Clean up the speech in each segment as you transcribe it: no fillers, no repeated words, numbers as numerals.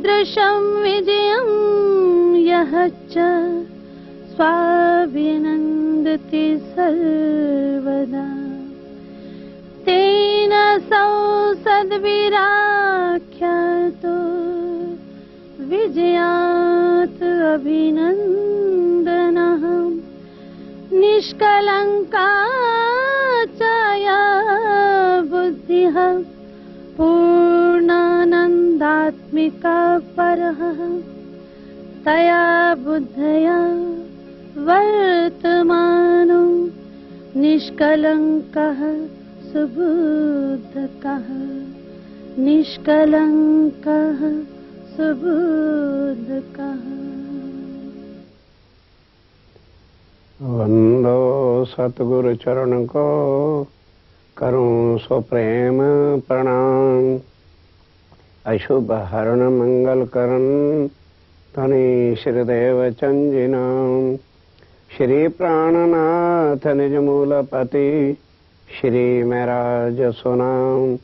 कीदृशं विजयं यः च स्वाभिनन्दति सर्वदा तेन सौ सद्विराख्यातो विजयात् अभिनन्दनः निष्कलङ्का च या बुद्धिः पूर्णानन्दात्मिका परः तया बुद्धया वर्तमानो निष्कलङ्कः सुबुद्धकः निष्कलङ्कः सुबुद्धकः। वंदो सतगुरु चरण को करूं सो प्रेम प्रणाम। अशुभ हरण मंगल करण धनी श्रीदेव चंजिनाम। श्री प्राणनाथ निज मूलपति श्री महराज सुनाम।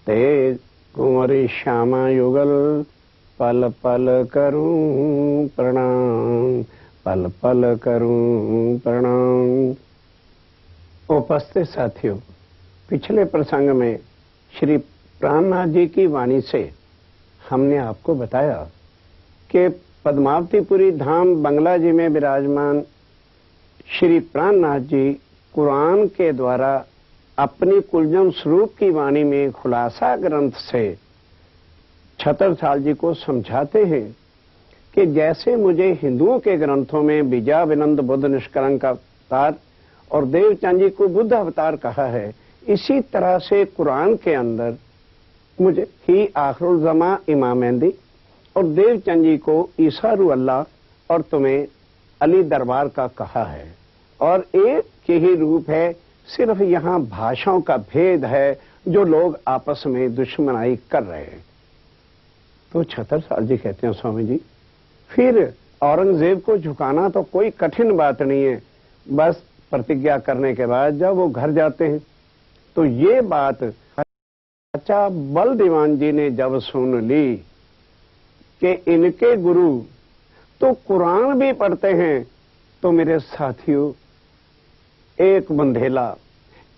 तेज कुंवरी श्यामा युगल पल पल करूं प्रणाम पल पल करूं प्रणाम। उपस्थित साथियों, पिछले प्रसंग में श्री प्राणनाथ जी की वाणी से हमने आपको बताया कि पद्मावतीपुरी धाम बंगला जी में विराजमान श्री प्राणनाथ जी कुरान के द्वारा अपनी कुलजम स्वरूप की वाणी में खुलासा ग्रंथ से छतरसाल जी को समझाते हैं कि जैसे मुझे हिंदुओं के ग्रंथों में विजयाविनंद बुद्ध निष्कलंक अवतार और देवचंद जी को बुद्ध अवतार कहा है, इसी तरह से कुरान के अंदर मुझे ही आखिरुल ज़मा इमाम मेहदी और देवचंद जी को ईसा रूह अल्लाह और तुम्हें अली दरबार का कहा है और एक के ही रूप है। सिर्फ यहाँ भाषाओं का भेद है जो लोग आपस में दुश्मनाई कर रहे हैं। तो छतरसाल जी कहते हैं स्वामी जी, फिर औरंगजेब को झुकाना तो कोई कठिन बात नहीं है। बस प्रतिज्ञा करने के बाद जब वो घर जाते हैं तो ये बात चाचा बल दीवान जी ने जब सुन ली कि इनके गुरु तो कुरान भी पढ़ते हैं, तो मेरे साथियों एक बंधेला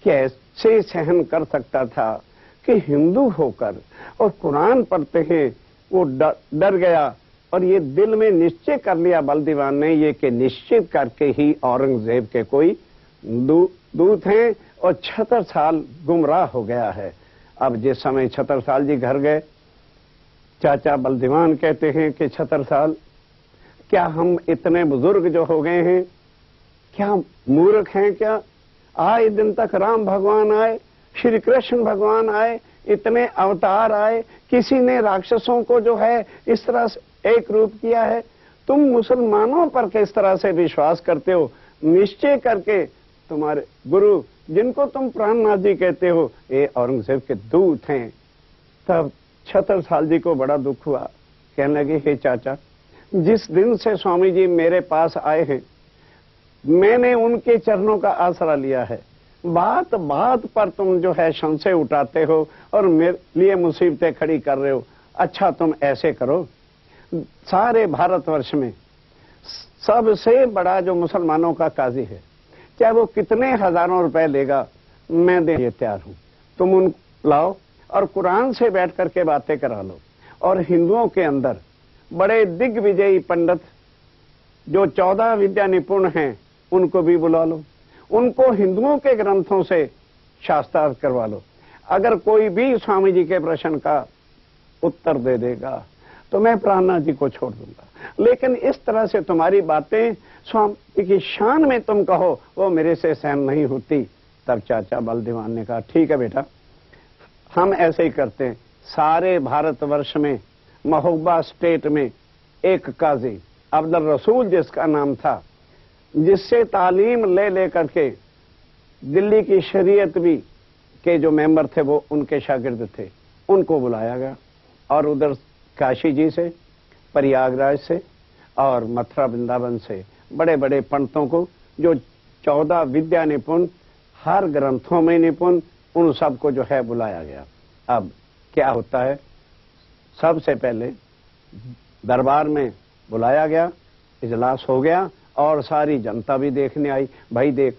कैसे सहन कर सकता था कि हिंदू होकर और कुरान पढ़ते हैं। वो डर गया और ये दिल में निश्चय कर लिया बल दीवान ने ये कि निश्चित करके ही औरंगजेब के कोई दूत हैं और छतरसाल गुमराह हो गया है। अब जिस समय छतरसाल जी घर गए, चाचा बल दीवान कहते हैं कि छतरसाल, क्या हम इतने बुजुर्ग जो हो गए हैं, क्या मूर्ख हैं क्या? आए दिन तक राम भगवान आए, श्री कृष्ण भगवान आए, इतने अवतार आए, किसी ने राक्षसों को जो है इस तरह से एक रूप किया है। तुम मुसलमानों पर किस तरह से विश्वास करते हो? निश्चय करके तुम्हारे गुरु जिनको तुम प्राणनाथ जी कहते हो ये औरंगजेब के दूत हैं। तब छतरसाल जी को बड़ा दुख हुआ, कहने लगे हे चाचा, जिस दिन से स्वामी जी मेरे पास आए हैं मैंने उनके चरणों का आसरा लिया है। बात बात पर तुम जो है संशय उठाते हो और मेरे लिए मुसीबतें खड़ी कर रहे हो। अच्छा तुम ऐसे करो, सारे भारतवर्ष में सबसे बड़ा जो मुसलमानों का काजी है, चाहे वो कितने हजारों रुपए लेगा, मैं देने तैयार हूं। तुम उन लाओ और कुरान से बैठ करके बातें करा लो। और हिंदुओं के अंदर बड़े दिग्विजयी पंडित जो 14 विद्या निपुण हैं उनको भी बुला लो, उनको हिंदुओं के ग्रंथों से शास्त्रार्थ करवा लो। अगर कोई भी स्वामी जी के प्रश्न का उत्तर दे देगा तो मैं प्राणनाथ जी को छोड़ दूंगा, लेकिन इस तरह से तुम्हारी बातें स्वामी की शान में तुम कहो वो मेरे से सहन नहीं होती। तब चाचा बल दीवान ने कहा ठीक है बेटा, हम ऐसे ही करते हैं। सारे भारतवर्ष में महोबा स्टेट में एक काजी अब्दुल रसूल जिसका नाम था, जिससे तालीम ले लेकर के दिल्ली की शरीयत भी के जो मेंबर थे वो उनके शागिर्द थे, उनको बुलाया गया और उधर काशी जी से, प्रयागराज से और मथुरा वृंदावन से बड़े बड़े पंडितों को जो 14 विद्या निपुण, हर ग्रंथों में निपुण, उन सबको जो है बुलाया गया। अब क्या होता है, सबसे पहले दरबार में बुलाया गया, इजलास हो गया और सारी जनता भी देखने आई। भाई देख,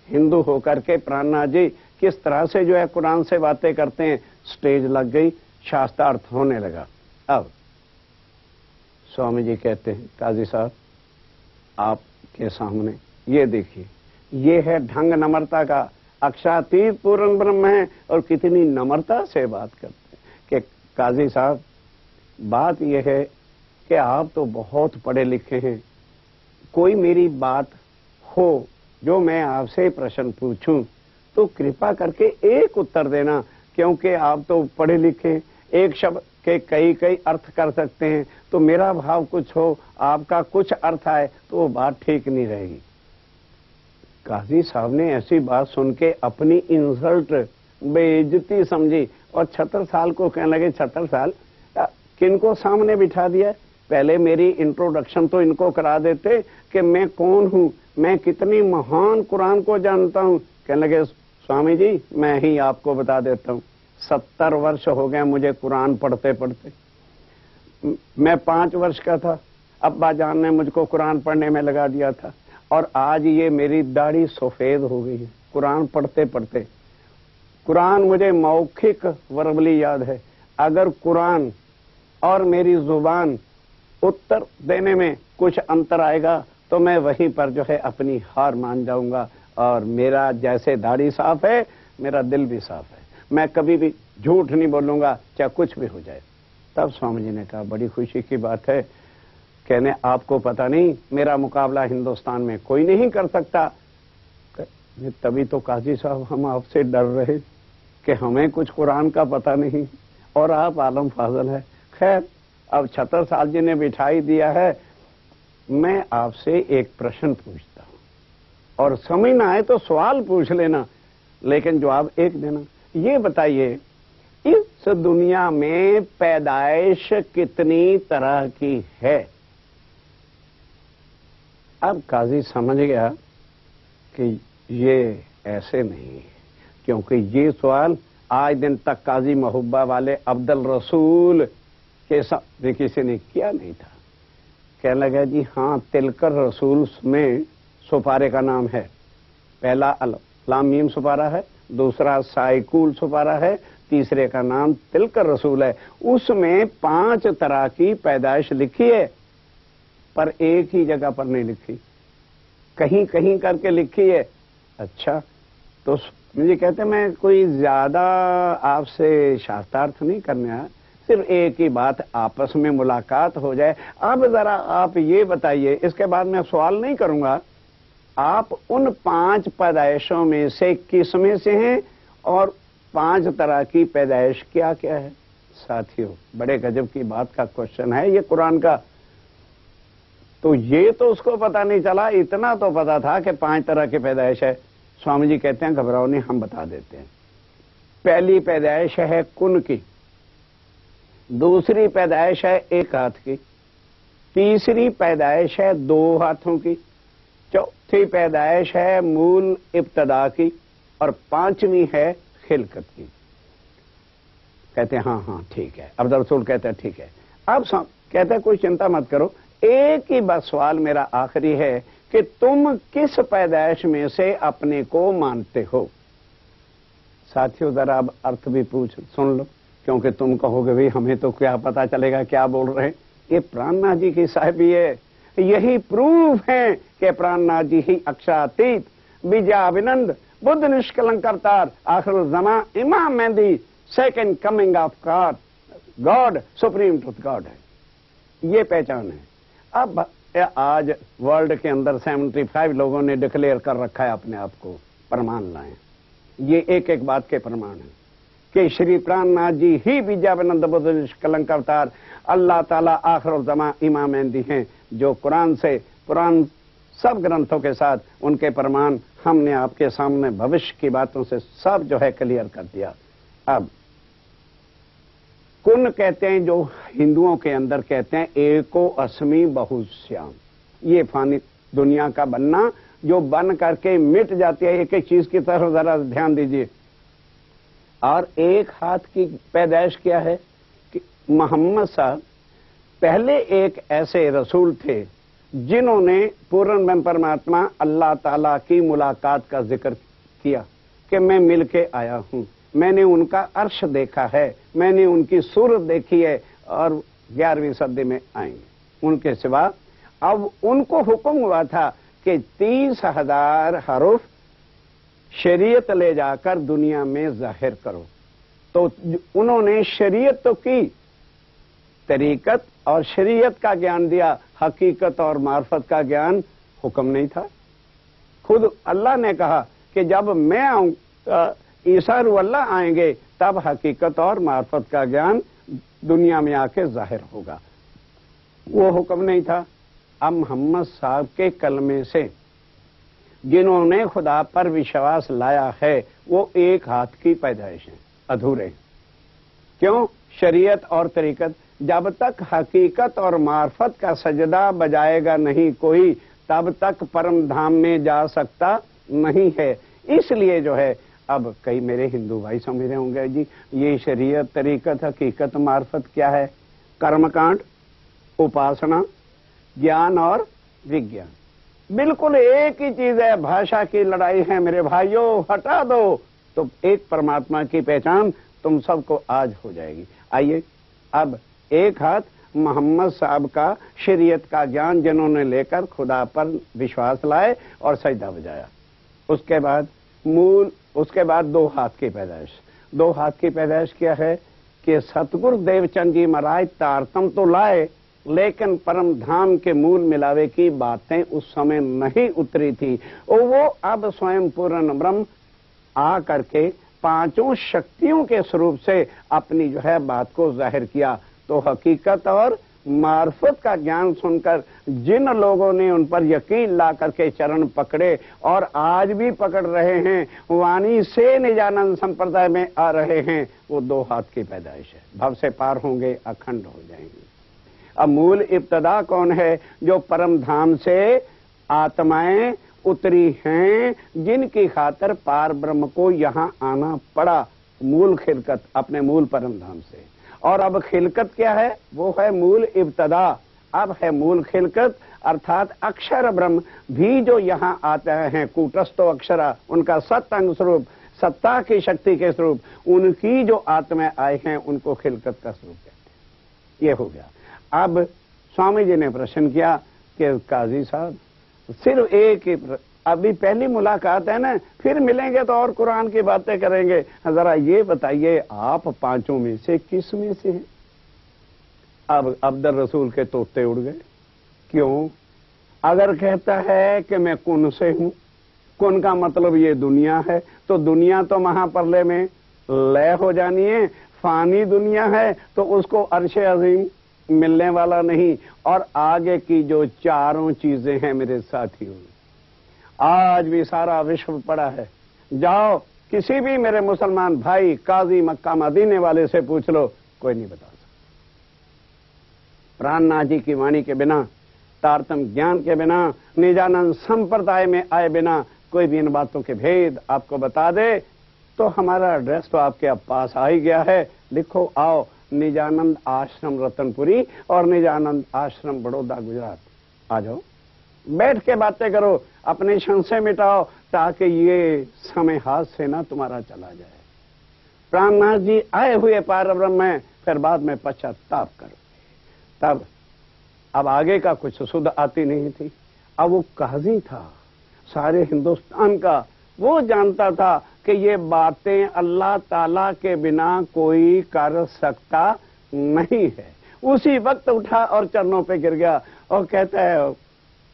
हिंदू होकर के प्राणनाथ जी किस तरह से जो है कुरान से बातें करते हैं। स्टेज लग गई, शास्त्रार्थ होने लगा। अब स्वामी जी कहते हैं, काजी साहब आपके सामने ये देखिए, ये है ढंग नम्रता का। अक्षातीत पूर्ण ब्रह्म है और कितनी नम्रता से बात करते हैं कि काजी साहब बात यह है कि आप तो बहुत पढ़े लिखे हैं, कोई मेरी बात हो जो मैं आपसे प्रश्न पूछूं तो कृपा करके एक उत्तर देना, क्योंकि आप तो पढ़े लिखे, एक शब्द के कई कई अर्थ कर सकते हैं। तो मेरा भाव कुछ हो, आपका कुछ अर्थ आए तो वो बात ठीक नहीं रहेगी। काजी साहब ने ऐसी बात सुन के अपनी इंसल्ट, बेइज्जती समझी और 76 साल को कहने लगे, 76 साल किनको सामने बिठा दिया? पहले मेरी इंट्रोडक्शन तो इनको करा देते कि मैं कौन हूं, मैं कितनी महान कुरान को जानता हूं। कहने लगे, स्वामी जी मैं ही आपको बता देता हूं, 70 वर्ष हो गए मुझे कुरान पढ़ते पढ़ते। मैं 5 वर्ष का था, अब्बा जान ने मुझको कुरान पढ़ने में लगा दिया था और आज ये मेरी दाढ़ी सफेद हो गई है कुरान पढ़ते पढ़ते। कुरान मुझे मौखिक वर्बली याद है। अगर कुरान और मेरी जुबान उत्तर देने में कुछ अंतर आएगा तो मैं वहीं पर जो है अपनी हार मान जाऊंगा। और मेरा जैसे दाढ़ी साफ है, मेरा दिल भी साफ है। मैं कभी भी झूठ नहीं बोलूंगा, चाहे कुछ भी हो जाए। तब स्वामी जी ने कहा, बड़ी खुशी की बात है, कहने आपको पता नहीं मेरा मुकाबला हिंदुस्तान में कोई नहीं कर सकता। तभी तो काजी साहब हम आपसे डर रहे कि हमें कुछ कुरान का पता नहीं और आप आलम फाजल है। खैर अब 76 साल जी ने बिठाई दिया है, मैं आपसे एक प्रश्न पूछता हूं और समझ ना आए तो सवाल पूछ लेना, लेकिन जवाब एक देना। ये बताइए, इस दुनिया में पैदाइश कितनी तरह की है? अब काजी समझ गया कि ये ऐसे नहीं है, क्योंकि ये सवाल आज दिन तक काजी महबूबा वाले अब्दुल रसूल के साथ किसी ने किया नहीं था। कहने लगा, जी हाँ, तिलकर रसूल में सुपारे का नाम है। पहला लाम मीम सुपारा है, दूसरा साइकुल सुपारा है, तीसरे का नाम तिलकर रसूल है। उसमें 5 तरह की पैदाइश लिखी है, पर एक ही जगह पर नहीं लिखी, कहीं कहीं करके लिखी है। अच्छा, तो मुझे कहते मैं कोई ज्यादा आपसे शास्त्रार्थ नहीं करने आया, सिर्फ एक ही बात, आपस में मुलाकात हो जाए। अब जरा आप ये बताइए, इसके बाद मैं सवाल नहीं करूंगा, आप उन 5 पैदाइशों में से किस में से हैं और 5 तरह की पैदाइश क्या क्या है? साथियों, बड़े गजब की बात का क्वेश्चन है ये कुरान का। तो ये तो उसको पता नहीं चला, इतना तो पता था कि 5 तरह की पैदाइश है। स्वामी जी कहते हैं, घबराओ नहीं, हम बता देते हैं। पहली पैदाइश है कुन की, दूसरी पैदाइश है 1 हाथ की, तीसरी पैदाइश है 2 हाथों की, चौथी पैदाइश है मूल इब्तदा की और 5वीं है खिलकत की। कहते हैं हाँ हाँ ठीक है। अब्दुल रसूल कहते हैं ठीक है। अब कहते हैं कोई चिंता मत करो, एक ही बस सवाल मेरा आखिरी है कि तुम किस पैदाइश में से अपने को मानते हो? साथियों, जरा अब अर्थ भी सुन लो, क्योंकि तुम कहोगे भाई हमें तो क्या पता चलेगा क्या बोल रहे हैं। ये प्राणनाथ जी की साहिबी है, यही प्रूफ है कि प्राणनाथ जी ही अक्षरातीत, विजयाभिनंद, बुद्ध निष्कलंक अवतार, आखिरुज़्ज़मा, इमाम Mehdi, second coming of God, supreme truth God है। ये पहचान है। अब आज वर्ल्ड के अंदर 75 लोगों ने डिक्लेयर कर रखा है अपने आप को, प्रमाण लाएं। ये एक एक बात के प्रमाण है कि श्री प्राणनाथ जी ही विजयाभिनंद, बुद्ध निष्कलंक अवतार, अल्लाह ताला, आखिरुज़्ज़मा, इमाम मेहदी हैं, जो कुरान से, कुरान सब ग्रंथों के साथ उनके प्रमाण हमने आपके सामने भविष्य की बातों से सब जो है क्लियर कर दिया। अब कुन कहते हैं, जो हिंदुओं के अंदर कहते हैं एको अस्मि बहुश्याम, ये फानी दुनिया का बनना जो बन करके मिट जाती है। एक एक चीज की तरफ जरा ध्यान दीजिए। और 1 हाथ की पैदाइश क्या है कि मोहम्मद साहब पहले एक ऐसे रसूल थे जिन्होंने पूर्ण ब्रह्म परमात्मा अल्लाह ताला की मुलाकात का जिक्र किया कि मैं मिल के आया हूं, मैंने उनका अर्श देखा है, मैंने उनकी सूरत देखी है और 11वीं सदी में आएंगे। उनके सिवा अब उनको हुक्म हुआ था कि 30,000 हरूफ शरीयत ले जाकर दुनिया में जाहिर करो। तो उन्होंने शरीयत तो की, तरीकत और शरीयत का ज्ञान दिया, हकीकत और मार्फत का ज्ञान हुक्म नहीं था। खुद अल्लाह ने कहा कि जब मैं आऊं, ईसा रूह अल्लाह आएंगे, तब हकीकत और मार्फत का ज्ञान दुनिया में आके जाहिर होगा। वो हुक्म नहीं था। अब मोहम्मद साहब के कलमे से जिन्होंने खुदा पर विश्वास लाया है वो एक हाथ की पैदाइश है, अधूरे। क्यों? शरीयत और तरीकत, जब तक हकीकत और मार्फत का सजदा बजाएगा नहीं कोई, तब तक परम धाम में जा सकता नहीं है। इसलिए जो है, अब कई मेरे हिंदू भाई समझ रहे होंगे जी ये शरीयत, तरीकत, हकीकत, मार्फत क्या है? कर्मकांड, उपासना, ज्ञान और विज्ञान, बिल्कुल एक ही चीज है। भाषा की लड़ाई है मेरे भाइयों, हटा दो तो एक परमात्मा की पहचान तुम सबको आज हो जाएगी। आइए अब एक हाथ मोहम्मद साहब का शरीयत का ज्ञान जिन्होंने लेकर खुदा पर विश्वास लाए और सजदा बजाया। उसके बाद 2 हाथ की पैदाइश। 2 हाथ की पैदाइश क्या है कि सतगुरु देवचंद जी महाराज तारतम तो लाए, लेकिन परम धाम के मूल मिलावे की बातें उस समय नहीं उतरी थी। और वो अब स्वयं पूर्ण ब्रह्म आ करके 5 शक्तियों के स्वरूप से अपनी जो है बात को जाहिर किया। तो हकीकत और मार्फत का ज्ञान सुनकर जिन लोगों ने उन पर यकीन ला करके चरण पकड़े और आज भी पकड़ रहे हैं, वाणी से निजानंद संप्रदाय में आ रहे हैं, वो 2 हाथ की पैदाइश है। भव से पार होंगे, अखंड हो जाएंगे। अब मूल इब्तदा कौन है? जो परम धाम से आत्माएं उतरी हैं, जिनकी खातर पार ब्रह्म को यहाँ आना पड़ा। मूल खिलकत अपने मूल परम धाम से। और अब खिलकत क्या है? वो है मूल इब्तदा। अब है मूल खिलकत, अर्थात अक्षर ब्रह्म भी जो यहाँ आते हैं, कूटस्थो अक्षरा, उनका सत्अंग स्वरूप, सत्ता की शक्ति के स्वरूप, उनकी जो आत्माएं आए हैं उनको खिलकत का स्वरूप कहते हैं। ये हो गया। अब स्वामी जी ने प्रश्न किया कि काजी साहब सिर्फ एक ही अभी पहली मुलाकात है ना, फिर मिलेंगे तो और कुरान की बातें करेंगे, जरा ये बताइए आप 5 में से किस में से हैं? अब अब्दुल रसूल के तोते उड़ गए। क्यों? अगर कहता है कि मैं कुन से हूं, कुन का मतलब ये दुनिया है, तो दुनिया तो महाप्रलय में लय हो जानी है, फानी दुनिया है, तो उसको अर्शे अजीम मिलने वाला नहीं। और आगे की जो 4 चीजें हैं मेरे साथियों, आज भी सारा विश्व पड़ा है। जाओ किसी भी मेरे मुसलमान भाई काजी मक्का मदीने वाले से पूछ लो, कोई नहीं बता सकता। प्राणनाथ जी की वाणी के बिना, तारतम ज्ञान के बिना, निजानंद संप्रदाय में आए बिना कोई भी इन बातों के भेद आपको बता दे तो हमारा एड्रेस तो आपके पास आ ही गया है। लिखो, आओ, निजानंद आश्रम रतनपुरी और निजानंद आश्रम बड़ौदा गुजरात। आ जाओ, बैठ के बातें करो, अपने संशय मिटाओ, ताकि ये समय हाथ से ना तुम्हारा चला जाए। प्राणनाथ जी आए हुए पार ब्रह्म में, फिर बाद में पश्चाताप करो। तब अब आगे का कुछ सुध आती नहीं थी। अब वो काजी था सारे हिंदुस्तान का, वो जानता था कि ये बातें अल्लाह ताला के बिना कोई कर सकता नहीं है। उसी वक्त उठा और चरणों पे गिर गया और कहता है,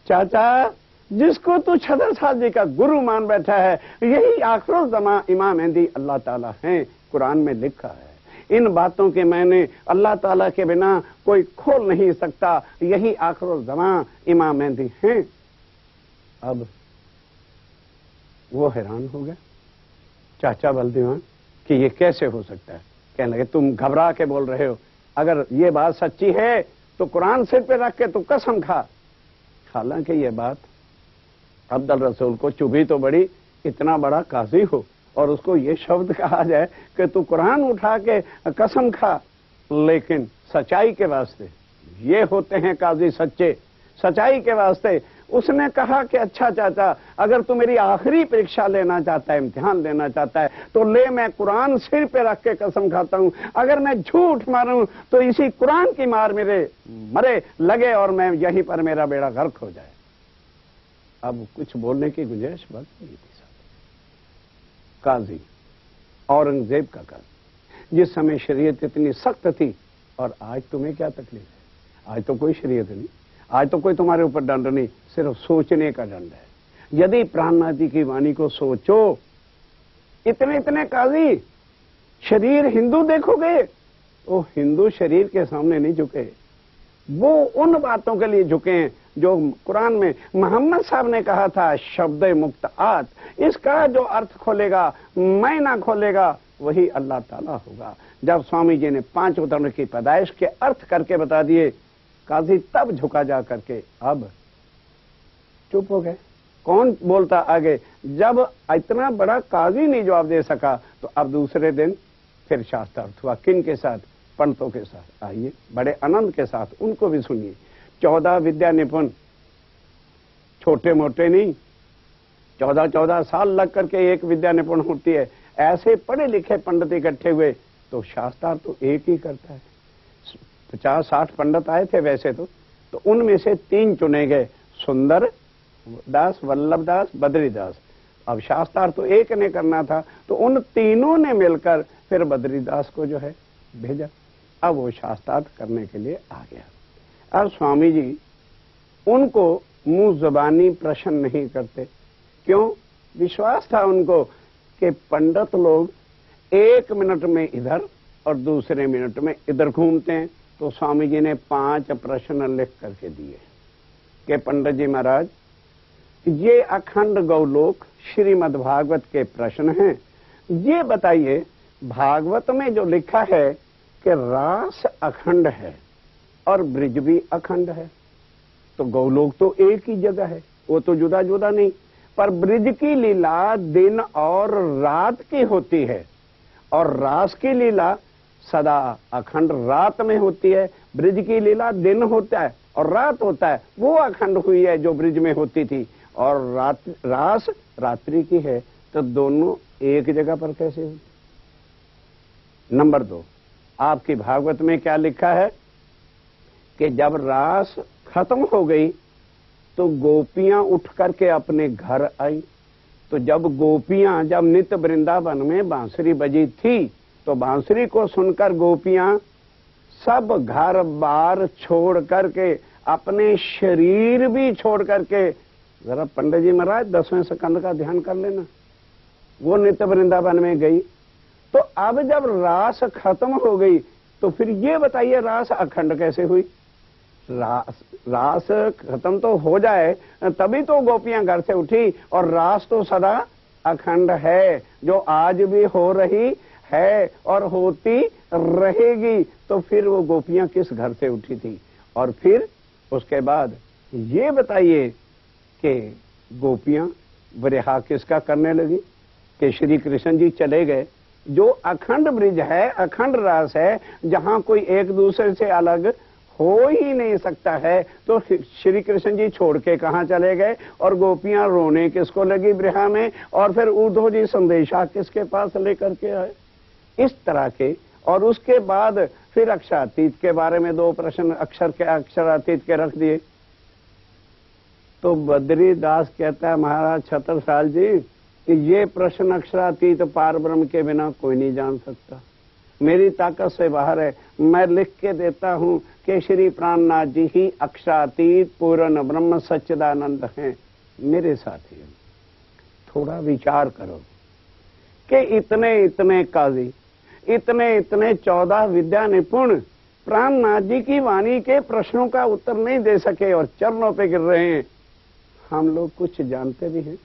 चाचा जिसको तू छदर साहब जी का गुरु मान बैठा है, यही आखिर ज़मा इमाम मेहदी अल्लाह ताला हैं। कुरान में लिखा है, इन बातों के मैंने अल्लाह ताला के बिना कोई खोल नहीं सकता, यही आखिर ज़मा इमाम मेहदी हैं। अब वो हैरान हो गया चाचा बलदीवान कि ये कैसे हो सकता है। कहने लगे, तुम घबरा के बोल रहे हो, अगर ये बात सच्ची है तो कुरान सिर पे रख के तू कसम खा। हालांकि ये बात अब्दुल रसूल को चुभी तो बड़ी, इतना बड़ा काजी हो और उसको ये शब्द कहा जाए कि तू कुरान उठा के कसम खा, लेकिन सच्चाई के वास्ते ये होते हैं काजी सच्चे, सच्चाई के वास्ते। उसने कहा कि अच्छा चाचा, अगर तू मेरी आखिरी परीक्षा लेना चाहता है, इम्तिहान लेना चाहता है, तो ले, मैं कुरान सिर पे रख के कसम खाता हूं, अगर मैं झूठ मारूं तो इसी कुरान की मार मेरे मरे लगे और मैं यहीं पर मेरा बेड़ा गर्क हो जाए। अब कुछ बोलने की गुंजाइश बच नहीं थी। काजी, औरंगजेब का काजी, जिस समय शरीयत इतनी सख्त थी, और आज तुम्हें क्या तकलीफ है? आज तो कोई शरीयत नहीं, आज तो कोई तुम्हारे ऊपर दंड नहीं, सिर्फ सोचने का दंड है। यदि प्राणनाथ जी की वाणी को सोचो, इतने इतने काजी, शरीर हिंदू देखोगे, वो हिंदू शरीर के सामने नहीं झुके, वो उन बातों के लिए झुके हैं जो कुरान में मोहम्मद साहब ने कहा था, शब्द मुक्त आत, इसका जो अर्थ खोलेगा, मैं ना खोलेगा, वही अल्लाह ताला होगा। जब स्वामी जी ने 5 उदाहरण की पैदाइश के अर्थ करके बता दिए, काजी तब झुका जा करके, अब चुप हो गए। कौन बोलता आगे? जब इतना बड़ा काजी नहीं जवाब दे सका, तो अब दूसरे दिन फिर शास्त्रार्थ हुआ। किन के साथ? पंडितों के साथ। आइए, बड़े आनंद के साथ उनको भी सुनिए। 14 विद्या निपुण, छोटे मोटे नहीं, 14 साल लग करके एक विद्या निपुण होती है। ऐसे पढ़े लिखे पंडित इकट्ठे हुए तो शास्त्रार्थ तो एक ही करता है। 50-60 पंडित आए थे वैसे तो उनमें से 3 चुने गए, सुंदर दास, वल्लभ दास, बद्रीदास। अब शास्त्रार्थ तो एक ने करना था, तो उन तीनों ने मिलकर फिर बद्रीदास को जो है भेजा। अब वो शास्त्रार्थ करने के लिए आ गया। अब स्वामी जी उनको मुंह जबानी प्रश्न नहीं करते। क्यों? विश्वास था उनको कि पंडित लोग 1 मिनट में इधर और दूसरे मिनट में इधर घूमते हैं। तो स्वामी जी ने 5 प्रश्न लिख करके दिए कि पंडित जी महाराज, ये अखंड गौलोक श्रीमद् भागवत के प्रश्न हैं। ये बताइए, भागवत में जो लिखा है कि रास अखंड है और ब्रिज भी अखंड है, तो गौलोक तो एक ही जगह है, वो तो जुदा जुदा नहीं। पर ब्रिज की लीला दिन और रात की होती है, और रास की लीला सदा अखंड रात में होती है। ब्रिज की लीला दिन होता है और रात होता है, वो अखंड हुई है जो ब्रिज में होती थी, और रास रात्रि की है, तो दोनों एक जगह पर कैसे हुई? नंबर 2, आपकी भागवत में क्या लिखा है कि जब रास खत्म हो गई तो गोपियां उठ करके अपने घर आई। तो जब नित्य वृंदावन में बांसुरी बजी थी, तो बांसुरी को सुनकर गोपियां सब घर बार छोड़ करके, अपने शरीर भी छोड़ करके, जरा पंडित जी महाराज 10वें स्कंद का ध्यान कर लेना, वो नित्य वृंदावन में गई। तो अब जब रास खत्म हो गई, तो फिर ये बताइए रास अखंड कैसे हुई? रास खत्म तो हो जाए तभी तो गोपियां घर से उठी, और रास तो सदा अखंड है, जो आज भी हो रही है और होती रहेगी। तो फिर वो गोपियां किस घर से उठी थी? और फिर उसके बाद ये बताइए कि गोपियां विरहा किसका करने लगी? कि श्री कृष्ण जी चले गए। जो अखंड ब्रिज है, अखंड रास है, जहां कोई एक दूसरे से अलग हो ही नहीं सकता है, तो श्री कृष्ण जी छोड़ के कहां चले गए? और गोपियां रोने किसको लगी विरहा में? और फिर उद्धव जी संदेशा किसके पास लेकर के आए? इस तरह के। और उसके बाद फिर अक्षरातीत के बारे में 2 प्रश्न अक्षरातीत के रख दिए। तो बद्रीदास कहता है, महाराज छत्रसाल जी, कि ये प्रश्न अक्षरातीत पार ब्रह्म के बिना कोई नहीं जान सकता, मेरी ताकत से बाहर है। मैं लिख के देता हूं कि श्री प्राणनाथ जी ही अक्षरातीत पूर्ण ब्रह्म सच्चिदानंद हैं। मेरे साथी थोड़ा विचार करो कि इतने इतने काजी, इतने इतने 14 विद्या निपुण प्राणनाथ जी की वाणी के प्रश्नों का उत्तर नहीं दे सके और चरणों पे गिर रहे हैं। हम लोग कुछ जानते भी हैं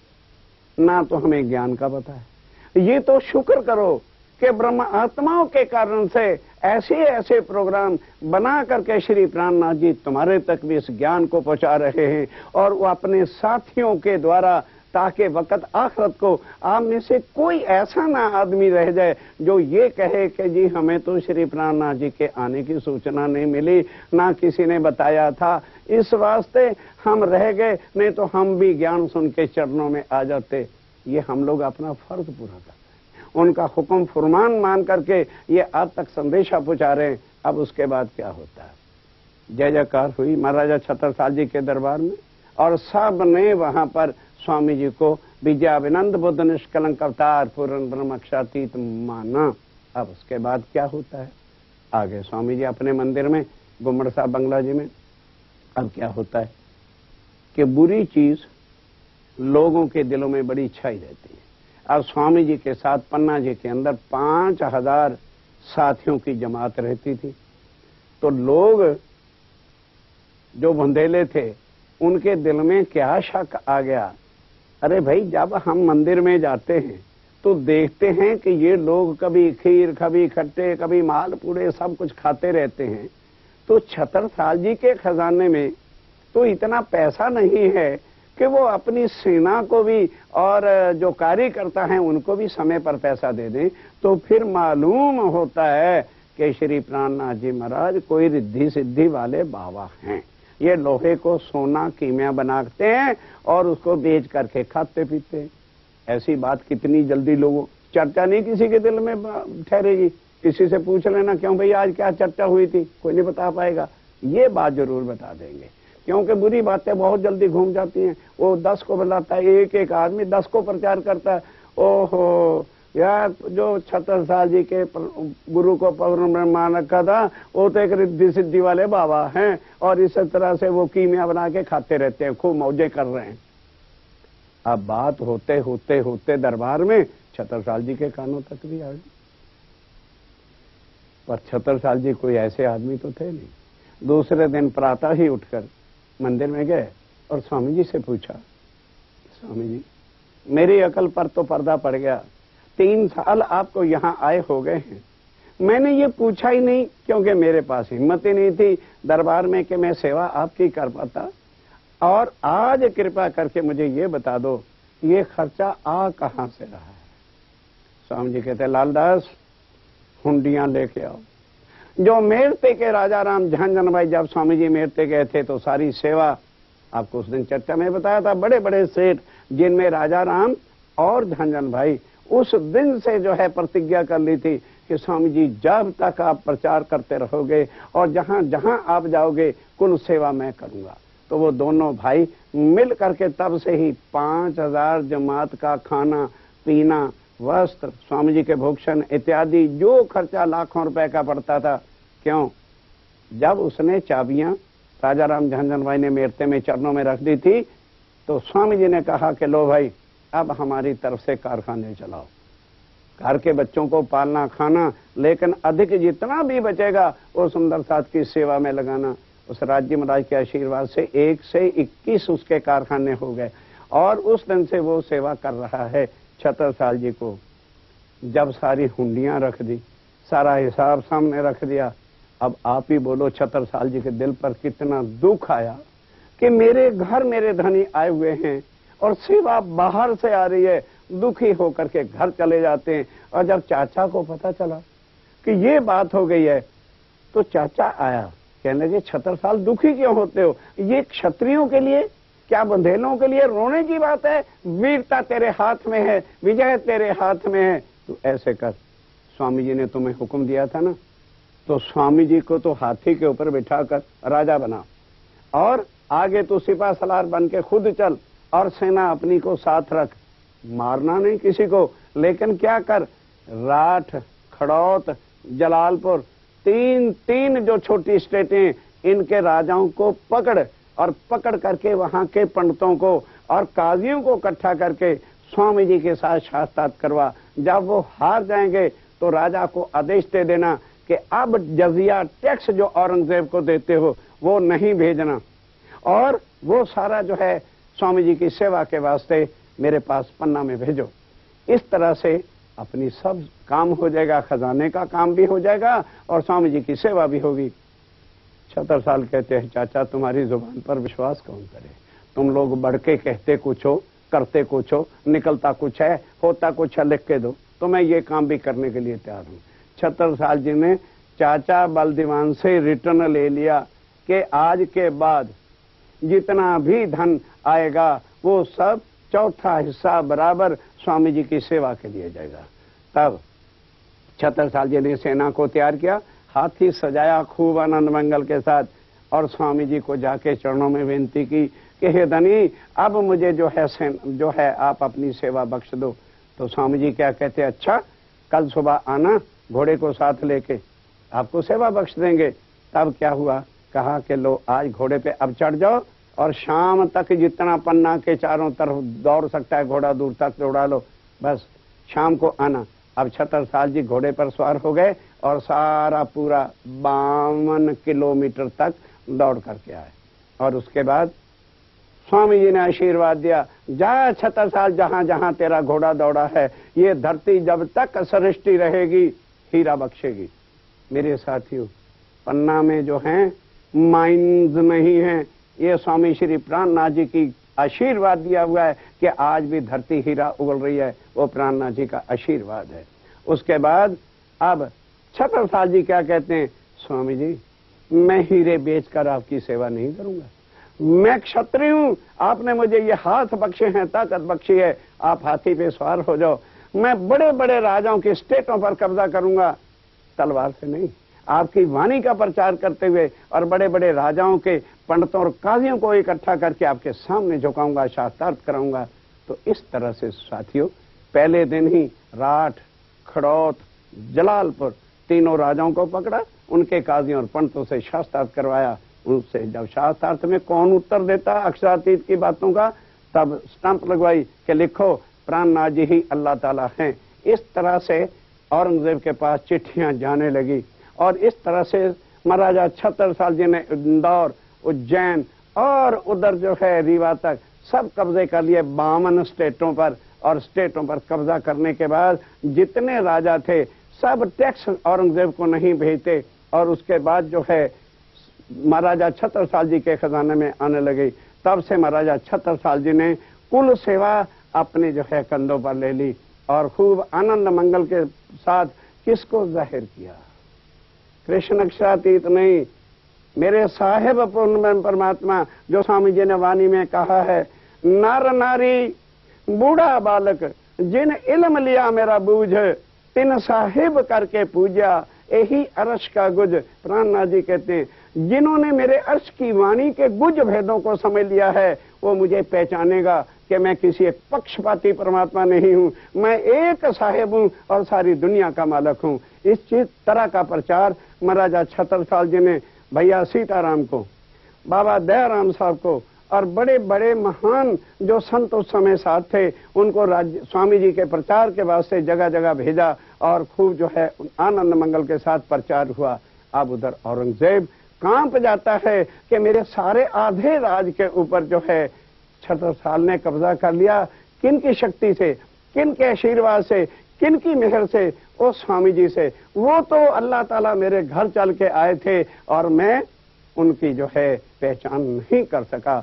ना, तो हमें ज्ञान का पता है। ये तो शुक्र करो कि ब्रह्म आत्माओं के कारण से ऐसे ऐसे प्रोग्राम बना करके श्री प्राणनाथ जी तुम्हारे तक भी इस ज्ञान को पहुंचा रहे हैं, और वो अपने साथियों के द्वारा ताकि वक़्त आखिरत को आप में से कोई ऐसा ना आदमी रह जाए जो ये कहे कि जी हमें तो श्री प्राणनाथ जी के आने की सूचना नहीं मिली, ना किसी ने बताया था, इस वास्ते हम रह गए, नहीं तो हम भी ज्ञान सुन के चरणों में आ जाते। ये हम लोग अपना फर्ज पूरा कर रहे हैं, उनका हुक्म फरमान मान करके ये आप तक संदेशा पहुंचा रहे हैं। अब उसके बाद क्या होता है? जय जयकार हुई महाराजा छत्रसाल जी के दरबार में और सब ने वहां पर स्वामी जी को विद्याविनंद बुद्ध निष्कलंक अवतार पूर्ण ब्रह्मक्षातीत माना। अब उसके बाद क्या होता है? आगे स्वामी जी अपने मंदिर में गुम्मड़ साहब बंगला जी में, अब क्या होता है कि बुरी चीज लोगों के दिलों में बड़ी छाई रहती है। अब स्वामी जी के साथ पन्ना जी के अंदर 5000 साथियों की जमात रहती थी। तो लोग जो बुंदेले थे उनके दिल में क्या शक आ गया, अरे भाई जब हम मंदिर में जाते हैं तो देखते हैं कि ये लोग कभी खीर, कभी खट्टे, कभी मालपूड़े सब कुछ खाते रहते हैं, तो छत्रसाल जी के खजाने में तो इतना पैसा नहीं है कि वो अपनी सेना को भी और जो कार्यकर्ता हैं उनको भी समय पर पैसा दे दें। तो फिर मालूम होता है कि श्री प्राणनाथ जी महाराज कोई रिद्धि सिद्धि वाले बाबा हैं। ये लोहे को सोना कीमिया बनाते हैं और उसको बेच करके खाते पीते हैं। ऐसी बात कितनी जल्दी लोगों चर्चा नहीं किसी के दिल में ठहरेगी। किसी से पूछ लेना क्यों भाई आज क्या चर्चा हुई थी, कोई नहीं बता पाएगा। ये बात जरूर बता देंगे क्योंकि बुरी बातें बहुत जल्दी घूम जाती हैं। वो 10 को बुलाता है, एक एक आदमी 10 को प्रचार करता है। ओहो यार जो छत्रसाल जी के गुरु को पूर्ण ब्रह्म रखा था वो तो एक रिद्धि सिद्धि वाले बाबा हैं और इस तरह से वो कीमिया बना के खाते रहते हैं, खूब मौजे कर रहे हैं। अब बात होते होते होते दरबार में छत्रसाल जी के कानों तक भी आ गई। पर छत्रसाल जी कोई ऐसे आदमी तो थे नहीं। दूसरे दिन प्रातः ही उठकर मंदिर में गए और स्वामी जी से पूछा, स्वामी जी मेरी अकल पर तो पर्दा पड़ गया, 3 साल आपको यहाँ आए हो गए हैं, मैंने ये पूछा ही नहीं क्योंकि मेरे पास हिम्मत ही नहीं थी दरबार में कि मैं सेवा आपकी कर पाता। और आज कृपा करके मुझे ये बता दो ये खर्चा आ कहाँ से रहा है? स्वामी जी कहते लालदास हुंडियां लेके आओ। जो मेरते के राजा राम झंझन भाई जब स्वामी जी मेरते गए थे तो सारी सेवा आपको उस दिन चर्चा में बताया था, बड़े बड़े सेठ जिनमें राजा राम और झंझन भाई उस दिन से जो है प्रतिज्ञा कर ली थी कि स्वामी जी जब तक आप प्रचार करते रहोगे और जहां जहां आप जाओगे कुल सेवा मैं करूंगा। तो वो दोनों भाई मिल करके तब से ही 5000 जमात का खाना पीना वस्त्र स्वामी जी के भूषण इत्यादि जो खर्चा लाखों रुपए का पड़ता था। क्यों? जब उसने चाबियां राजा राम झंझन भाई ने मेरते में चरणों में रख दी थी तो स्वामी जी ने कहा कि लो भाई अब हमारी तरफ से कारखाने चलाओ, घर के बच्चों को पालना खाना, लेकिन अधिक जितना भी बचेगा वो सुंदर साथ की सेवा में लगाना। उस राज्य महाराज के आशीर्वाद से 1 से 21 उसके कारखाने हो गए और उस दिन से वो सेवा कर रहा है। छत्रसाल जी को जब सारी हुंडियां रख दी, सारा हिसाब सामने रख दिया, अब आप ही बोलो छत्रसाल जी के दिल पर कितना दुख आया कि मेरे घर मेरे धनी आए हुए हैं और सेवा बाहर से आ रही है। दुखी होकर के घर चले जाते हैं। और जब चाचा को पता चला कि ये बात हो गई है तो चाचा आया, कहने लगे छत्रसाल दुखी क्यों होते हो? ये क्षत्रियों के लिए क्या बंधेलों के लिए रोने की बात है? वीरता तेरे हाथ में है, विजय तेरे हाथ में है। तो ऐसे कर, स्वामी जी ने तुम्हें हुक्म दिया था ना, तो स्वामी जी को तो हाथी के ऊपर बिठाकर राजा बना और आगे तो सिपा सलार बन के खुद चल और सेना अपनी को साथ रख। मारना नहीं किसी को, लेकिन क्या कर, राठ, खड़ौत, जलालपुर, 3 जो छोटी स्टेटें इनके राजाओं को पकड़ और पकड़ करके वहां के पंडितों को और काजियों को इकट्ठा करके स्वामी जी के साथ शास्त्रार्थ करवा। जब वो हार जाएंगे तो राजा को आदेश दे देना कि अब जजिया टैक्स जो औरंगजेब को देते हो वो नहीं भेजना और वो सारा जो है स्वामी जी की सेवा के वास्ते मेरे पास पन्ना में भेजो। इस तरह से अपनी सब काम हो जाएगा, खजाने का काम भी हो जाएगा और स्वामी जी की सेवा भी होगी। छत्रसाल कहते हैं चाचा तुम्हारी जुबान पर विश्वास कौन करे, तुम लोग बढ़ के कहते कुछ हो करते कुछ हो, निकलता कुछ है, होता कुछ है, लिख के दो तो मैं ये काम भी करने के लिए तैयार हूं। छत्रसाल जी ने चाचा बलदीवान से रिटर्न ले लिया कि आज के बाद जितना भी धन आएगा वो सब चौथा हिस्सा बराबर स्वामी जी की सेवा के लिए जाएगा। तब छत्रसाल जी ने सेना को तैयार किया, हाथी सजाया खूब आनंद मंगल के साथ, और स्वामी जी को जाके चरणों में विनती की कि हे धनी, अब मुझे जो है आप अपनी सेवा बख्श दो। तो स्वामी जी क्या कहते, अच्छा कल सुबह आना घोड़े को साथ लेके, आपको सेवा बख्श देंगे। तब क्या हुआ, कहा कि लो आज घोड़े पे अब चढ़ जाओ और शाम तक जितना पन्ना के चारों तरफ दौड़ सकता है घोड़ा दूर तक दौड़ा लो, बस शाम को आना। अब छत्रसाल जी घोड़े पर सवार हो गए और सारा पूरा 52 किलोमीटर तक दौड़ करके आए। और उसके बाद स्वामी जी ने आशीर्वाद दिया, जा छत्रसाल, जहां जहां तेरा घोड़ा दौड़ा है ये धरती जब तक सृष्टि रहेगी हीरा बख्शेगी। मेरे साथियों, पन्ना में जो हैं माइंस नहीं है, ये स्वामी श्री प्राणनाथ जी की आशीर्वाद दिया हुआ है कि आज भी धरती हीरा उगल रही है, वो प्राणनाथ जी का आशीर्वाद है। उसके बाद अब छत्रसाल जी क्या कहते हैं, स्वामी जी मैं हीरे बेचकर आपकी सेवा नहीं करूंगा, मैं क्षत्रिय हूं, आपने मुझे ये हाथ बख्शे हैं, ताकत बख्शी है, आप हाथी पे सवार हो जाओ, मैं बड़े बड़े राजाओं के स्टेटों पर कब्जा करूंगा, तलवार से नहीं, आपकी वाणी का प्रचार करते हुए और बड़े बड़े राजाओं के पंडितों और काजियों को इकट्ठा करके आपके सामने झुकाऊंगा, शास्त्रार्थ कराऊंगा। तो इस तरह से साथियों पहले दिन ही राठ, खड़ौत, जलालपुर तीनों राजाओं को पकड़ा, उनके काजियों और पंडितों से शास्त्रार्थ करवाया। उनसे जब शास्त्रार्थ में कौन उत्तर देता अक्षरातीत की बातों का, तब स्टंप लगवाई कि लिखो प्राणनाथ जी ही अल्लाह ताला हैं। इस तरह से औरंगजेब के पास चिट्ठियां जाने लगी और इस तरह से महाराजा छत्रसाल जी ने इंदौर, उज्जैन और उधर जो है रीवा तक सब कब्जे कर लिए 52 स्टेटों पर। और स्टेटों पर कब्जा करने के बाद जितने राजा थे सब टैक्स औरंगजेब को नहीं भेजते और उसके बाद जो है महाराजा छत्रसाल जी के खजाने में आने लगी। तब से महाराजा छत्रसाल जी ने कुल सेवा अपने जो है कंधों पर ले ली और खूब आनंद मंगल के साथ किसको जाहिर किया, कृष्ण अक्षरातीत नहीं, मेरे साहेब पूर्ण परमात्मा जो स्वामी जी ने वाणी में कहा है, नर नारी बूढ़ा बालक जिन इल्म लिया मेरा बूझ, तिन साहिब करके पूजा, यही अर्श का गुज। प्राणनाथ जी कहते हैं जिन्होंने मेरे अर्श की वाणी के गुज भेदों को समझ लिया है वो मुझे पहचानेगा कि मैं किसी एक पक्षपाती परमात्मा नहीं हूं, मैं एक साहिब हूं और सारी दुनिया का मालिक हूं। इस चीज तरह का प्रचार महाराजा छत्रसाल जी ने भैया सीताराम को, बाबा दयाराम साहब को और बड़े बड़े महान जो संत उस समय साथ थे उनको स्वामी जी के प्रचार के वास्ते जगह जगह भेजा और खूब जो है आनंद मंगल के साथ प्रचार हुआ। अब उधर औरंगजेब कांप जाता है कि मेरे सारे आधे राज के ऊपर जो है छत्रसाल ने कब्जा कर लिया। किन की शक्ति से, किन के आशीर्वाद से, किन की मेहर से, ओ स्वामी जी से। वो तो अल्लाह ताला मेरे घर चल के आए थे और मैं उनकी जो है पहचान नहीं कर सका।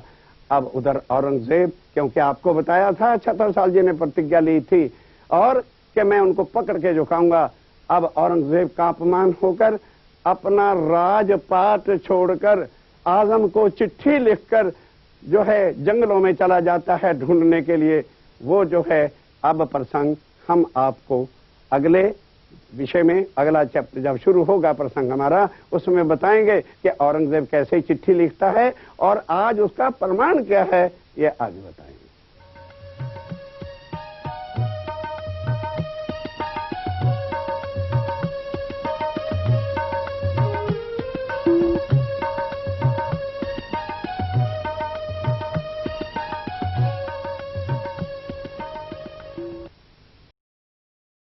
अब उधर औरंगजेब, क्योंकि आपको बताया था छत्रसाल जी ने प्रतिज्ञा ली थी और कि मैं उनको पकड़ के झुकाऊंगा। अब औरंगजेब का अपमान होकर अपना राजपाट छोड़कर आजम को चिट्ठी लिखकर जो है जंगलों में चला जाता है ढूंढने के लिए। वो जो है अब प्रसंग हम आपको अगले विषय में, अगला चैप्टर जब शुरू होगा प्रसंग हमारा, उसमें बताएंगे कि औरंगजेब कैसे चिट्ठी लिखता है और आज उसका प्रमाण क्या है, ये आगे बताएंगे।